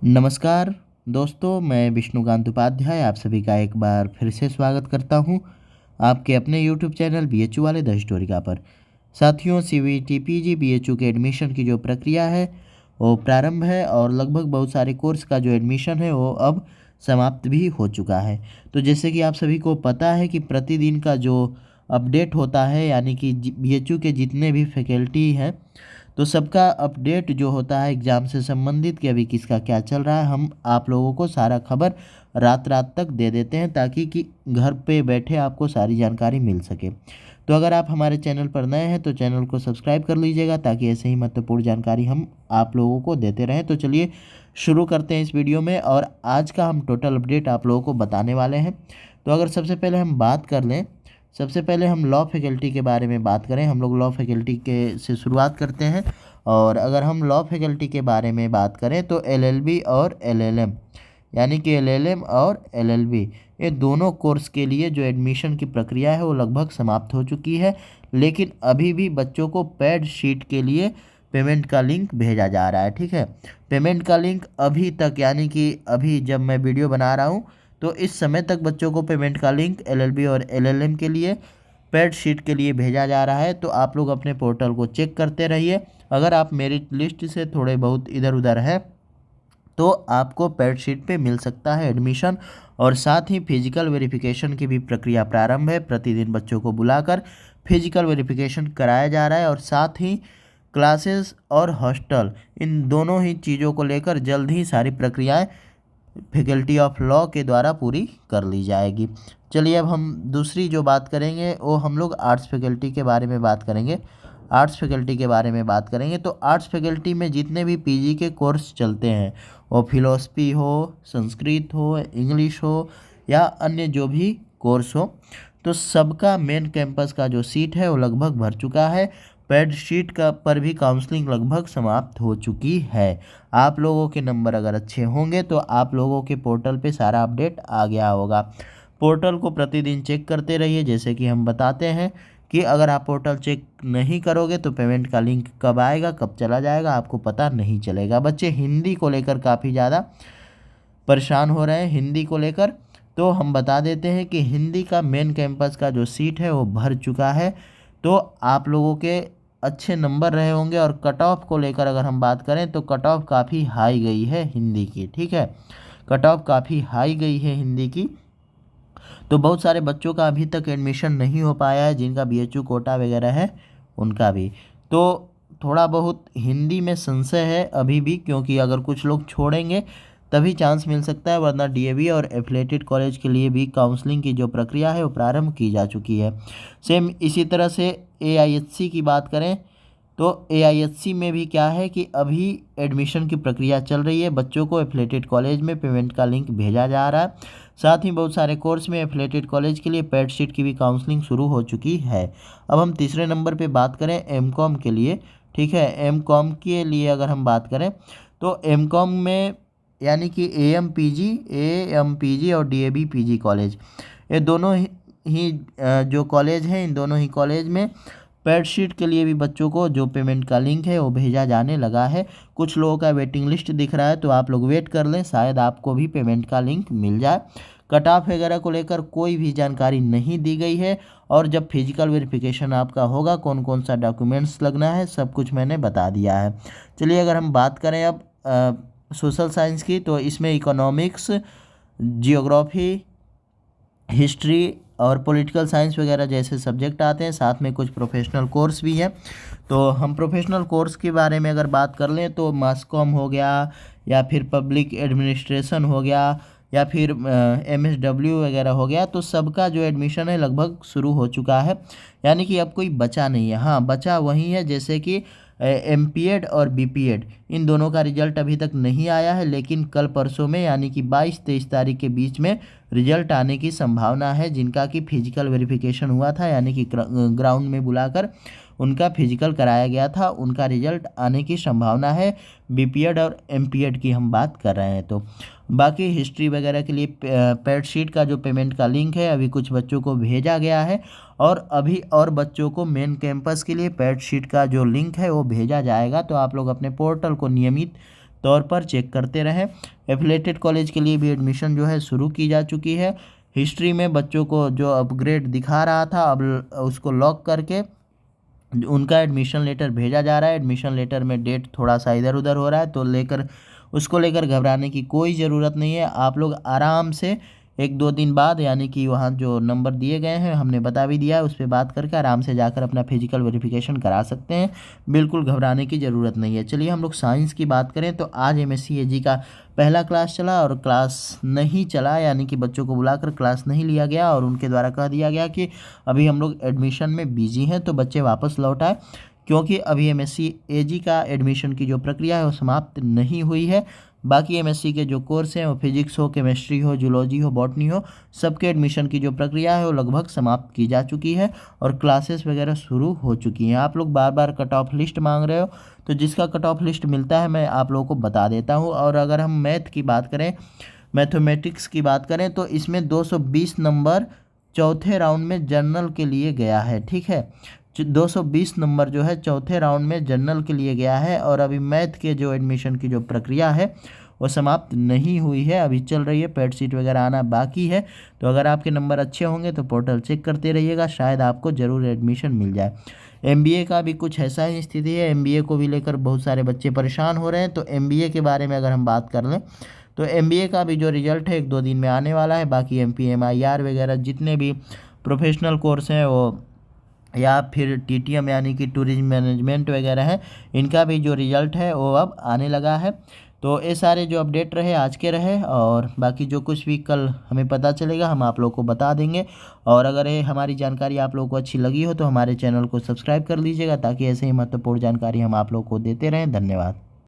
नमस्कार दोस्तों, मैं विष्णुकांत उपाध्याय आप सभी का एक बार फिर से स्वागत करता हूं आपके अपने यूट्यूब चैनल बीएचयू वाले द हिस्टोरिका पर। साथियों, सीवीटी पीजी बीएचयू के एडमिशन की जो प्रक्रिया है वो प्रारंभ है और लगभग बहुत सारे कोर्स का जो एडमिशन है वो अब समाप्त भी हो चुका है। तो जैसे कि आप सभी को पता है कि प्रतिदिन का जो अपडेट होता है, यानी कि बीएचयू के जितने भी फैकल्टी हैं तो सबका अपडेट जो होता है एग्ज़ाम से संबंधित कि अभी किसका क्या चल रहा है, हम आप लोगों को सारा खबर रात रात तक दे देते हैं ताकि कि घर पे बैठे आपको सारी जानकारी मिल सके। तो अगर आप हमारे चैनल पर नए हैं तो चैनल को सब्सक्राइब कर लीजिएगा ताकि ऐसे ही महत्वपूर्ण जानकारी हम आप लोगों को देते रहें। तो चलिए शुरू करते हैं इस वीडियो में, और आज का हम टोटल अपडेट आप लोगों को बताने वाले हैं। तो अगर सबसे पहले हम बात कर लें, सबसे पहले हम लॉ फैकल्टी के बारे में बात करें। हम लोग लॉ फैकल्टी के से शुरुआत करते हैं। और अगर हम लॉ फैकल्टी के बारे में बात करें तो एलएलबी और एलएलएम, यानी कि एलएलएम और एलएलबी, ये दोनों कोर्स के लिए जो एडमिशन की प्रक्रिया है वो लगभग समाप्त हो चुकी है। लेकिन अभी भी बच्चों को पैड शीट के लिए पेमेंट का लिंक भेजा जा रहा है। ठीक है, पेमेंट का लिंक अभी तक, यानी कि अभी जब मैं वीडियो बना रहा हूँ तो इस समय तक बच्चों को पेमेंट का लिंक एलएलबी और एलएलएम के लिए पैड शीट के लिए भेजा जा रहा है। तो आप लोग अपने पोर्टल को चेक करते रहिए। अगर आप मेरिट लिस्ट से थोड़े बहुत इधर उधर हैं तो आपको पैड शीट पे मिल सकता है एडमिशन। और साथ ही फिजिकल वेरिफिकेशन की भी प्रक्रिया प्रारंभ है। प्रतिदिन बच्चों को बुलाकर फिजिकल वेरिफिकेशन कराया जा रहा है, और साथ ही क्लासेस और हॉस्टल, इन दोनों ही चीज़ों को लेकर जल्द ही सारी प्रक्रियाएं फैकल्टी ऑफ लॉ के द्वारा पूरी कर ली जाएगी। चलिए अब हम दूसरी जो बात करेंगे वो हम लोग आर्ट्स फैकल्टी के बारे में बात करेंगे। आर्ट्स फैकल्टी के बारे में बात करेंगे तो आर्ट्स फैकल्टी में जितने भी पीजी के कोर्स चलते हैं, वो फिलोसफी हो, संस्कृत हो, इंग्लिश हो या अन्य जो भी कोर्स हो, तो सबका मेन कैंपस का जो सीट है वो लगभग भर चुका है। पैड शीट का पर भी काउंसलिंग लगभग समाप्त हो चुकी है। आप लोगों के नंबर अगर अच्छे होंगे तो आप लोगों के पोर्टल पे सारा अपडेट आ गया होगा। पोर्टल को प्रतिदिन चेक करते रहिए। जैसे कि हम बताते हैं कि अगर आप पोर्टल चेक नहीं करोगे तो पेमेंट का लिंक कब आएगा, कब चला जाएगा, आपको पता नहीं चलेगा। बच्चे हिंदी को लेकर काफ़ी ज़्यादा परेशान हो रहे हैं। हिंदी को लेकर तो हम बता देते हैं कि हिंदी का मेन कैंपस का जो सीट है वो भर चुका है। तो आप लोगों के अच्छे नंबर रहे होंगे। और कट ऑफ को लेकर अगर हम बात करें तो कट ऑफ काफ़ी हाई गई है हिंदी की। ठीक है, कट ऑफ काफ़ी हाई गई है हिंदी की। तो बहुत सारे बच्चों का अभी तक एडमिशन नहीं हो पाया है, जिनका बीएचयू कोटा वगैरह है उनका भी। तो थोड़ा बहुत हिंदी में संशय है अभी भी, क्योंकि अगर कुछ लोग छोड़ेंगे तभी चांस मिल सकता है, वरना डीएवी और एफिलेटेड कॉलेज के लिए भी काउंसलिंग की जो प्रक्रिया है वो प्रारंभ की जा चुकी है। सेम इसी तरह से एआईएचसी की बात करें तो एआईएचसी में भी क्या है कि अभी एडमिशन की प्रक्रिया चल रही है। बच्चों को एफिलेटेड कॉलेज में पेमेंट का लिंक भेजा जा रहा है। साथ ही बहुत सारे कोर्स में एफिलेटेड कॉलेज के लिए पैड शीट की भी काउंसलिंग शुरू हो चुकी है। अब हम तीसरे नंबर पे बात करें एमकॉम के लिए। ठीक है, एमकॉम के लिए अगर हम बात करें तो एमकॉम में, यानी कि एएमपीजी और डीएबी पीजी कॉलेज, ये दोनों ही जो कॉलेज हैं, इन दोनों ही कॉलेज में पैड शीट के लिए भी बच्चों को जो पेमेंट का लिंक है वो भेजा जाने लगा है। कुछ लोगों का वेटिंग लिस्ट दिख रहा है, तो आप लोग वेट कर लें, शायद आपको भी पेमेंट का लिंक मिल जाए। कट ऑफ वगैरह को लेकर कोई भी जानकारी नहीं दी गई है। और जब फिजिकल वेरिफिकेशन आपका होगा, कौन कौन सा डॉक्यूमेंट्स लगना है, सब कुछ मैंने बता दिया है। चलिए अगर हम बात करें अब सोशल साइंस की, तो इसमें इकोनॉमिक्स, जियोग्राफी, हिस्ट्री और पॉलिटिकल साइंस वगैरह जैसे सब्जेक्ट आते हैं। साथ में कुछ प्रोफेशनल कोर्स भी हैं। तो हम प्रोफेशनल कोर्स के बारे में अगर बात कर लें तो मास कॉम हो गया, या फिर पब्लिक एडमिनिस्ट्रेशन हो गया, या फिर एमएसडब्ल्यू वगैरह हो गया, तो सबका जो एडमिशन है लगभग शुरू हो चुका है। यानी कि अब कोई बचा नहीं है। हाँ, बचा वही है जैसे कि एमपीएड और बीपीएड, इन दोनों का रिजल्ट अभी तक नहीं आया है, लेकिन कल परसों में, यानी कि 22-23 तारीख के बीच में रिजल्ट आने की संभावना है। जिनका कि फिजिकल वेरिफिकेशन हुआ था, यानी कि ग्राउंड में बुलाकर उनका फिजिकल कराया गया था, उनका रिजल्ट आने की संभावना है। बीपीएड और एमपीएड की हम बात कर रहे हैं। तो बाकी हिस्ट्री वगैरह के लिए पैड शीट का जो पेमेंट का लिंक है अभी कुछ बच्चों को भेजा गया है, और अभी और बच्चों को मेन कैंपस के लिए पैड शीट का जो लिंक है वो भेजा जाएगा। तो आप लोग अपने पोर्टल को नियमित तौर पर चेक करते रहें। एफिलेटेड कॉलेज के लिए भी एडमिशन जो है शुरू की जा चुकी है। हिस्ट्री में बच्चों को जो अपग्रेड दिखा रहा था, अब उसको लॉक करके उनका एडमिशन लेटर भेजा जा रहा है। एडमिशन लेटर में डेट थोड़ा सा इधर उधर हो रहा है, तो उसको लेकर घबराने की कोई ज़रूरत नहीं है। आप लोग आराम से 1-2 दिन बाद, यानी कि वहाँ जो नंबर दिए गए हैं हमने बता भी दिया है, उस पर बात करके आराम से जाकर अपना फिजिकल वेरिफिकेशन करा सकते हैं। बिल्कुल घबराने की ज़रूरत नहीं है। चलिए हम लोग साइंस की बात करें तो आज एमएससी एजी का पहला क्लास चला और क्लास नहीं चला, यानी कि बच्चों को बुलाकर क्लास नहीं लिया गया और उनके द्वारा कह दिया गया कि अभी हम लोग एडमिशन में बिजी हैं, तो बच्चे वापस लौट आए, क्योंकि अभी एमएससी एजी का एडमिशन की जो प्रक्रिया है वो समाप्त नहीं हुई है। बाकी एमएससी के जो कोर्स हैं वो फिजिक्स हो, केमिस्ट्री हो, जूलॉजी हो, बॉटनी हो, सबके एडमिशन की जो प्रक्रिया है वो लगभग समाप्त की जा चुकी है और क्लासेस वगैरह शुरू हो चुकी हैं। आप लोग बार बार कट ऑफ लिस्ट मांग रहे हो, तो जिसका कट ऑफ लिस्ट मिलता है मैं आप लोगों को बता देता हूँ। और अगर हम मैथ की बात करें, मैथमेटिक्स की बात करें, तो इसमें 220 नंबर चौथे राउंड में जनरल के लिए गया है। ठीक है, 220 नंबर जो है चौथे राउंड में जनरल के लिए गया है। और अभी मैथ के जो एडमिशन की जो प्रक्रिया है वो समाप्त नहीं हुई है, अभी चल रही है। पेड सीट वगैरह आना बाकी है, तो अगर आपके नंबर अच्छे होंगे तो पोर्टल चेक करते रहिएगा, शायद आपको ज़रूर एडमिशन मिल जाए। एमबीए का भी कुछ ऐसा ही स्थिति है। एमबीए को भी लेकर बहुत सारे बच्चे परेशान हो रहे हैं। तो एमबीए के बारे में अगर हम बात कर लें तो एमबीए का भी जो रिजल्ट है 1-2 दिन में आने वाला है। बाकी एमपीएमआईआर वगैरह जितने भी प्रोफेशनल कोर्स हैं वो, या फिर टीटीएम यानी कि टूरिज्म मैनेजमेंट वगैरह है, इनका भी जो रिज़ल्ट है वो अब आने लगा है। तो ये सारे जो अपडेट रहे आज के रहे, और बाकी जो कुछ भी कल हमें पता चलेगा हम आप लोग को बता देंगे। और अगर ये हमारी जानकारी आप लोगों को अच्छी लगी हो तो हमारे चैनल को सब्सक्राइब कर लीजिएगा, ताकि ऐसे ही महत्वपूर्ण जानकारी हम आप लोग को देते रहें। धन्यवाद।